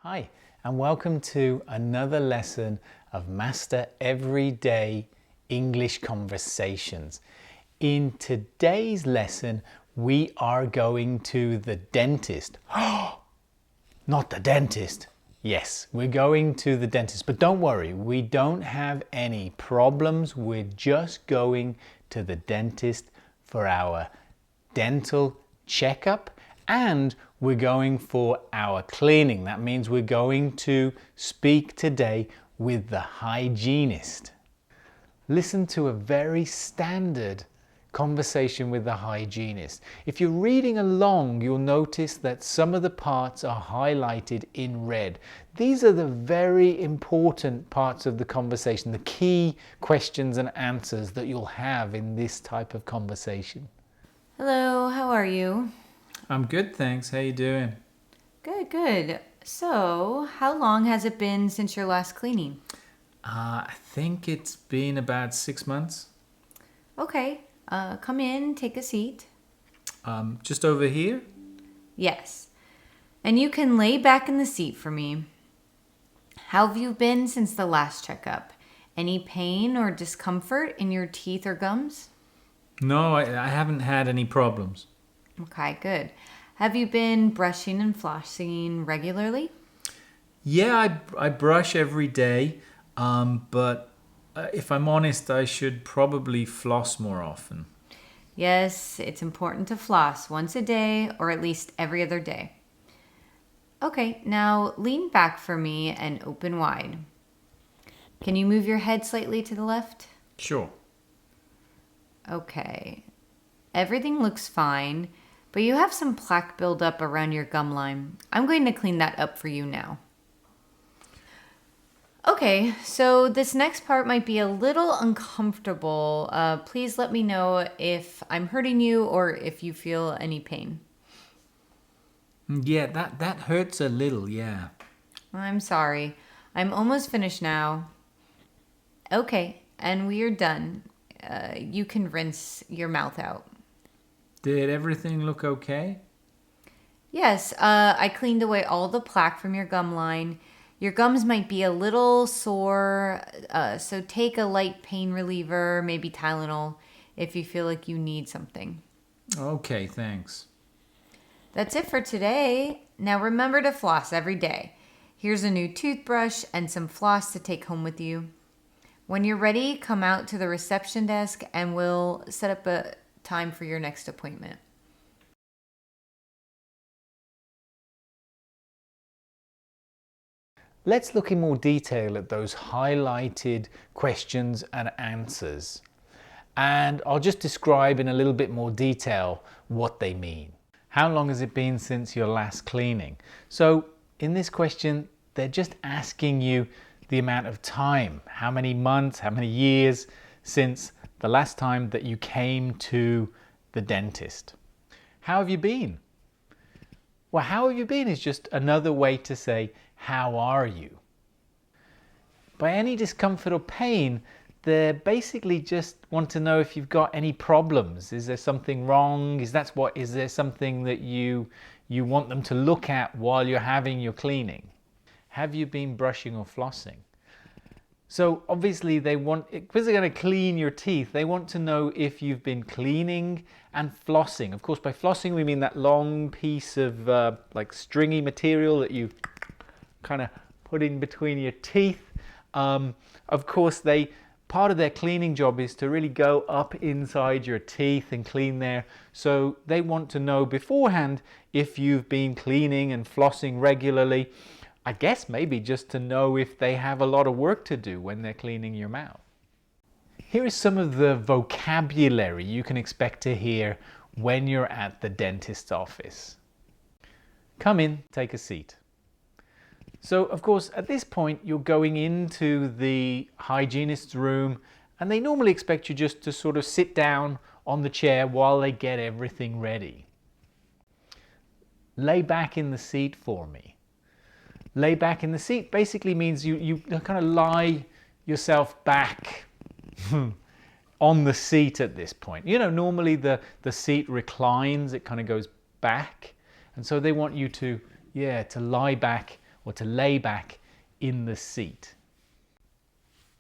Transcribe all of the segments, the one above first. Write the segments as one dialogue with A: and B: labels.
A: Hi, and welcome to another lesson of Master Everyday English Conversations. In today's lesson, we are going to the dentist. Not the dentist. Yes, we're going to the dentist, but don't worry, we don't have any problems. We're just going to the dentist for our dental checkup, and we're going for our cleaning. That means we're going to speak today with the hygienist. Listen to a very standard conversation with the hygienist. If you're reading along, you'll notice that some of the parts are highlighted in red. These are the very important parts of the conversation, the key questions and answers that you'll have in this type of conversation.
B: Hello, how are you?
A: I'm good, thanks. How you doing?
B: Good. So, how long has it been since your last cleaning?
A: I think it's been about 6 months.
B: Okay, come in, take a seat.
A: Just over here.
B: Yes. And you can lay back in the seat for me. How have you been since the last checkup? Any pain or discomfort in your teeth or gums?
A: No, I haven't had any problems.
B: Okay, good. Have you been brushing and flossing regularly?
A: Yeah, I brush every day, but if I'm honest, I should probably floss more often.
B: Yes, it's important to floss once a day or at least every other day. Okay, now lean back for me and open wide. Can you move your head slightly to the left?
A: Sure.
B: Okay. Everything looks fine, but you have some plaque buildup around your gum line. I'm going to clean that up for you now. Okay, so this next part might be a little uncomfortable. Please let me know if I'm hurting you or if you feel any pain.
A: Yeah, that hurts a little, yeah.
B: I'm sorry. I'm almost finished now. Okay, and we are done. You can rinse your mouth out.
A: Did everything look okay?
B: Yes, I cleaned away all the plaque from your gum line. Your gums might be a little sore, so take a light pain reliever, maybe Tylenol, if you feel like you need something.
A: Okay, thanks.
B: That's it for today. Now remember to floss every day. Here's a new toothbrush and some floss to take home with you. When you're ready, come out to the reception desk and we'll set up a time for your next appointment.
A: Let's look in more detail at those highlighted questions and answers. And I'll just describe in a little bit more detail what they mean. How long has it been since your last cleaning? So in this question, they're just asking you the amount of time, how many months, how many years since the last time that you came to the dentist. How have you been? Well, how have you been is just another way to say, how are you? By any discomfort or pain, they basically just want to know if you've got any problems. Is there something wrong? Is there something that you want them to look at while you're having your cleaning? Have you been brushing or flossing? So obviously because they're going to clean your teeth, they want to know if you've been cleaning and flossing. Of course, by flossing, we mean that long piece of like stringy material that you kind of put in between your teeth. Of course, part of their cleaning job is to really go up inside your teeth and clean there. So they want to know beforehand if you've been cleaning and flossing regularly. I guess maybe just to know if they have a lot of work to do when they're cleaning your mouth. Here is some of the vocabulary you can expect to hear when you're at the dentist's office. Come in, take a seat. So, of course, at this point, you're going into the hygienist's room, and they normally expect you just to sort of sit down on the chair while they get everything ready. Lay back in the seat for me. Lay back in the seat basically means you kind of lie yourself back on the seat at this point. You know, normally the seat reclines, it kind of goes back. And so they want you to lie back or to lay back in the seat.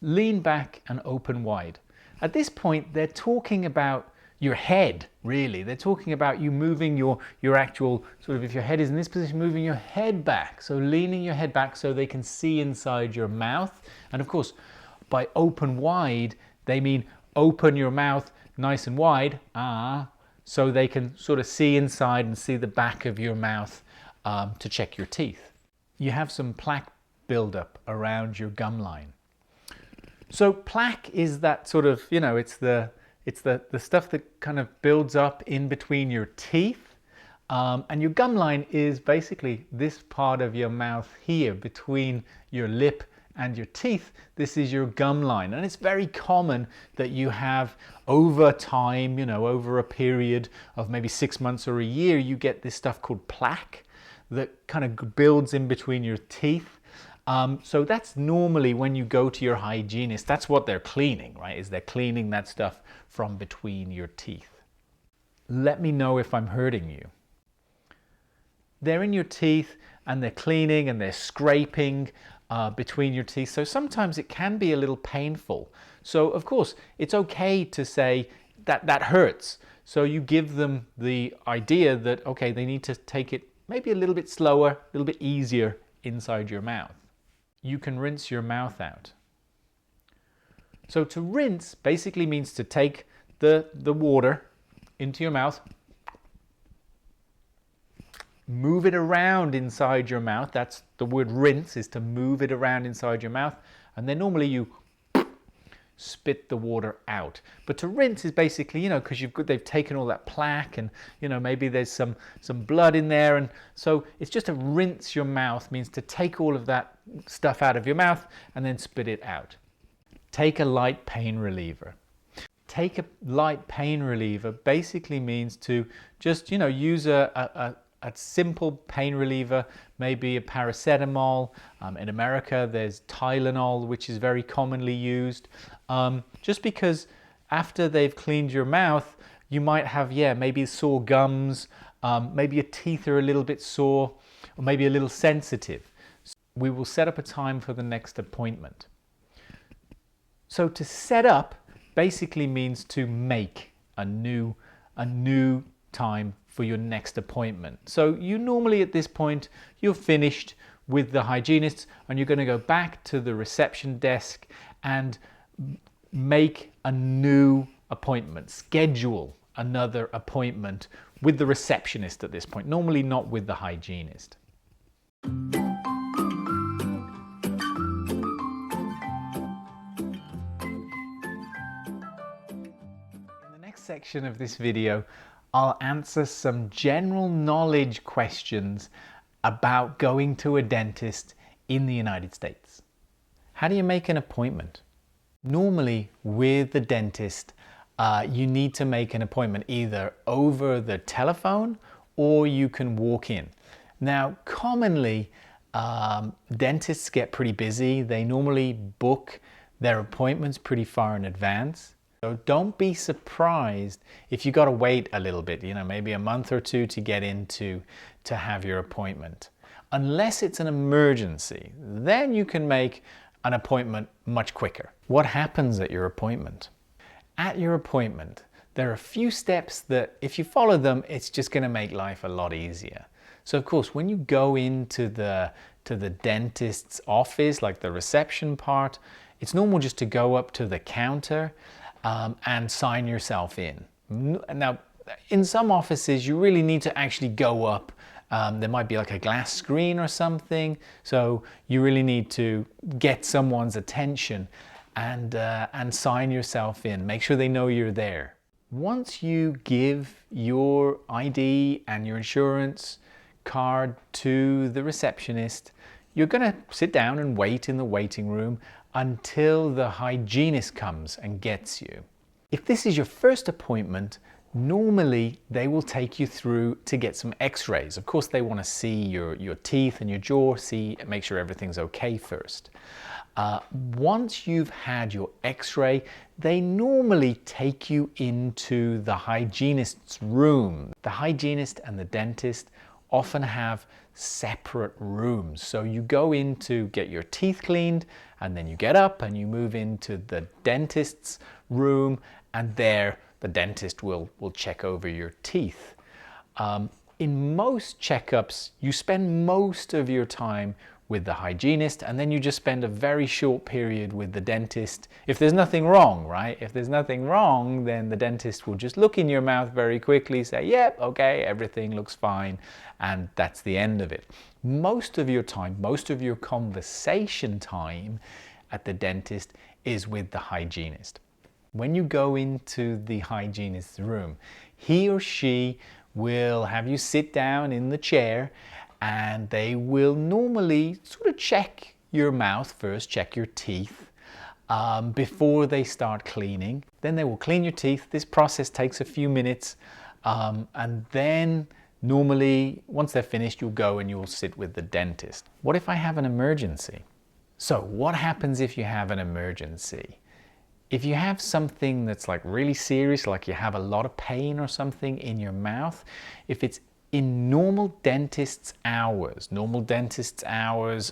A: Lean back and open wide. At this point, they're talking about your head, really. They're talking about you moving your actual, sort of, if your head is in this position, moving your head back. So leaning your head back so they can see inside your mouth. And of course, by open wide, they mean open your mouth nice and wide, so they can sort of see inside and see the back of your mouth to check your teeth. You have some plaque buildup around your gum line. So plaque is that sort of, you know, it's the stuff that kind of builds up in between your teeth. And your gum line is basically this part of your mouth here between your lip and your teeth. This is your gum line. And it's very common that you have over time, you know, over a period of maybe 6 months or a year, you get this stuff called plaque that kind of builds in between your teeth. So that's normally when you go to your hygienist, that's what they're cleaning, right? Is they're cleaning that stuff from between your teeth. Let me know if I'm hurting you. They're in your teeth and they're cleaning and they're scraping between your teeth. So sometimes it can be a little painful. So of course, it's okay to say that hurts. So you give them the idea that, okay, they need to take it maybe a little bit slower, a little bit easier inside your mouth. You can rinse your mouth out. So to rinse basically means to take the water into your mouth, move it around inside your mouth. That's the word rinse, is to move it around inside your mouth. And then normally you spit the water out. But to rinse is basically, you know, because they've taken all that plaque and, you know, maybe there's some blood in there. And so it's just to rinse your mouth, means to take all of that stuff out of your mouth and then spit it out. Take a light pain reliever. Take a light pain reliever basically means to just, you know, use a simple pain reliever, maybe a paracetamol. In America, there's Tylenol, which is very commonly used. Just because after they've cleaned your mouth, you might have, maybe sore gums, maybe your teeth are a little bit sore, or maybe a little sensitive. We will set up a time for the next appointment. So to set up basically means to make a new time for your next appointment. So you normally at this point, you're finished with the hygienist and you're going to go back to the reception desk and make a new appointment, schedule another appointment with the receptionist at this point, normally not with the hygienist. Section of this video, I'll answer some general knowledge questions about going to a dentist in the United States. How do you make an appointment? Normally with the dentist, you need to make an appointment either over the telephone or you can walk in. Now, commonly, dentists get pretty busy. They normally book their appointments pretty far in advance. So don't be surprised if you got to wait a little bit, you know, maybe a month or two to get into to have your appointment. Unless it's an emergency, then you can make an appointment much quicker. What happens at your appointment? At your appointment, there are a few steps that if you follow them, it's just going to make life a lot easier. So of course, when you go into the dentist's office, like the reception part, it's normal just to go up to the counter and sign yourself in. Now, in some offices, you really need to actually go up. There might be like a glass screen or something. So you really need to get someone's attention and sign yourself in. Make sure they know you're there. Once you give your ID and your insurance card to the receptionist, you're going to sit down and wait in the waiting room until the hygienist comes and gets you. If this is your first appointment, normally they will take you through to get some x-rays. Of course, they want to see your teeth and your jaw, make sure everything's okay first. Once you've had your x-ray, they normally take you into the hygienist's room. The hygienist and the dentist often have separate rooms. So you go in to get your teeth cleaned, and then you get up and you move into the dentist's room, and there the dentist will check over your teeth. In most checkups, you spend most of your time with the hygienist, and then you just spend a very short period with the dentist. If there's nothing wrong, right? If there's nothing wrong, then the dentist will just look in your mouth very quickly, say, yep, okay, everything looks fine, and that's the end of it. Most of your time, most of your conversation time at the dentist is with the hygienist. When you go into the hygienist's room, he or she will have you sit down in the chair, and they will normally sort of check your mouth first, check your teeth before they start cleaning. Then they will clean your teeth. This process takes a few minutes, and then normally once they're finished, you'll go and you'll sit with the dentist. What if I have an emergency? So what happens if you have an emergency? If you have something that's like really serious, like you have a lot of pain or something in your mouth, if it's in normal dentist's hours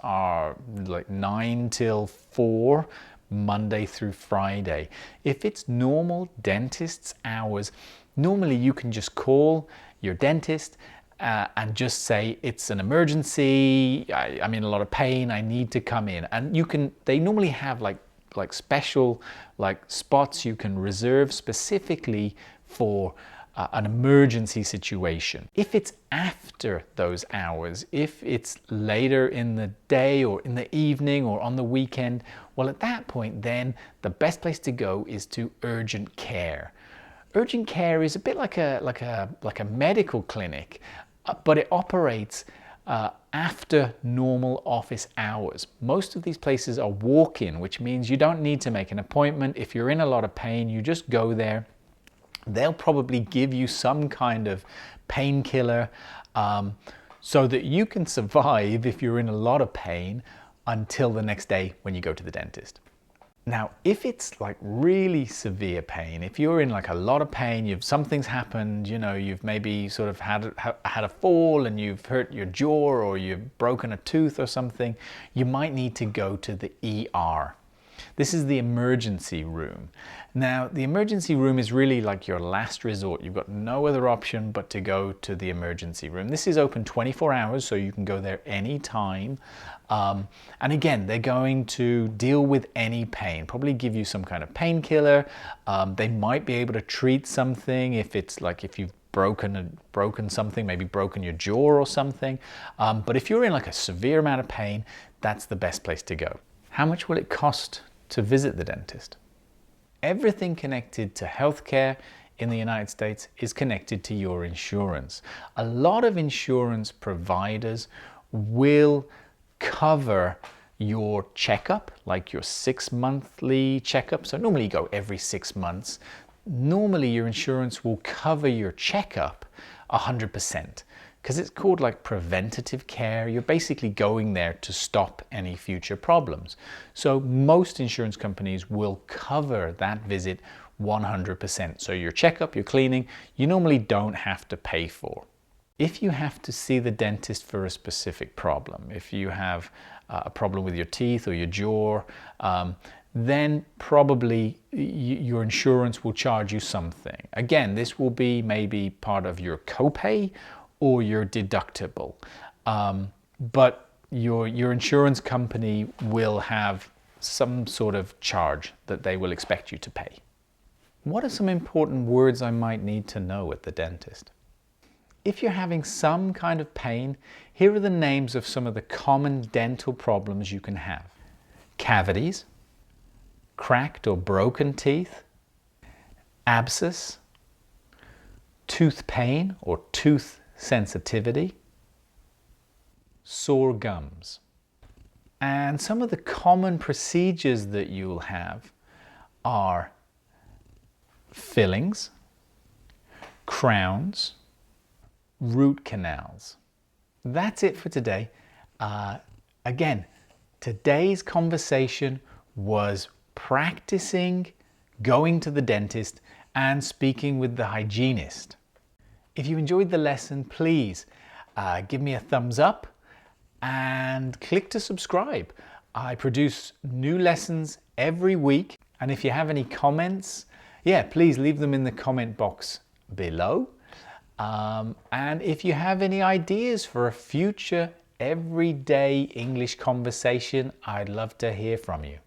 A: are like 9 till 4, Monday through Friday. If it's normal dentist's hours, normally you can just call your dentist and just say, it's an emergency, I'm in a lot of pain, I need to come in. And they normally have like special spots you can reserve specifically for an emergency situation. If it's after those hours, if it's later in the day or in the evening or on the weekend, well, at that point then the best place to go is to urgent care. Urgent care is a bit like a medical clinic, but it operates after normal office hours. Most of these places are walk-in, which means you don't need to make an appointment. If you're in a lot of pain, you just go there. They'll probably give you some kind of painkiller so that you can survive if you're in a lot of pain until the next day when you go to the dentist. Now, if it's like really severe pain, if you're in like a lot of pain, something's happened, you've maybe sort of had a fall and you've hurt your jaw or you've broken a tooth or something, you might need to go to the ER. This is the emergency room. Now, the emergency room is really like your last resort. You've got no other option but to go to the emergency room. This is open 24 hours, so you can go there anytime. And again, they're going to deal with any pain, probably give you some kind of painkiller. They might be able to treat something if you've broken something, maybe broken your jaw or something. But if you're in like a severe amount of pain, that's the best place to go. How much will it cost to visit the dentist? Everything connected to healthcare in the United States is connected to your insurance. A lot of insurance providers will cover your checkup, like your 6-monthly checkup. So normally you go every 6 months. Normally your insurance will cover your checkup 100%. Because it's called like preventative care. You're basically going there to stop any future problems. So most insurance companies will cover that visit 100%. So your checkup, your cleaning, you normally don't have to pay for. If you have to see the dentist for a specific problem, if you have a problem with your teeth or your jaw, then probably your insurance will charge you something. Again, this will be maybe part of your copay or your deductible. But your insurance company will have some sort of charge that they will expect you to pay. What are some important words I might need to know at the dentist? If you're having some kind of pain, here are the names of some of the common dental problems you can have. Cavities, cracked or broken teeth, abscess, tooth pain or tooth sensitivity, sore gums. And some of the common procedures that you'll have are fillings, crowns, root canals. That's it for today. Again, today's conversation was practicing going to the dentist and speaking with the hygienist. If you enjoyed the lesson, please give me a thumbs up and click to subscribe. I produce new lessons every week, and if you have any comments, please leave them in the comment box below. And if you have any ideas for a future everyday English conversation, I'd love to hear from you.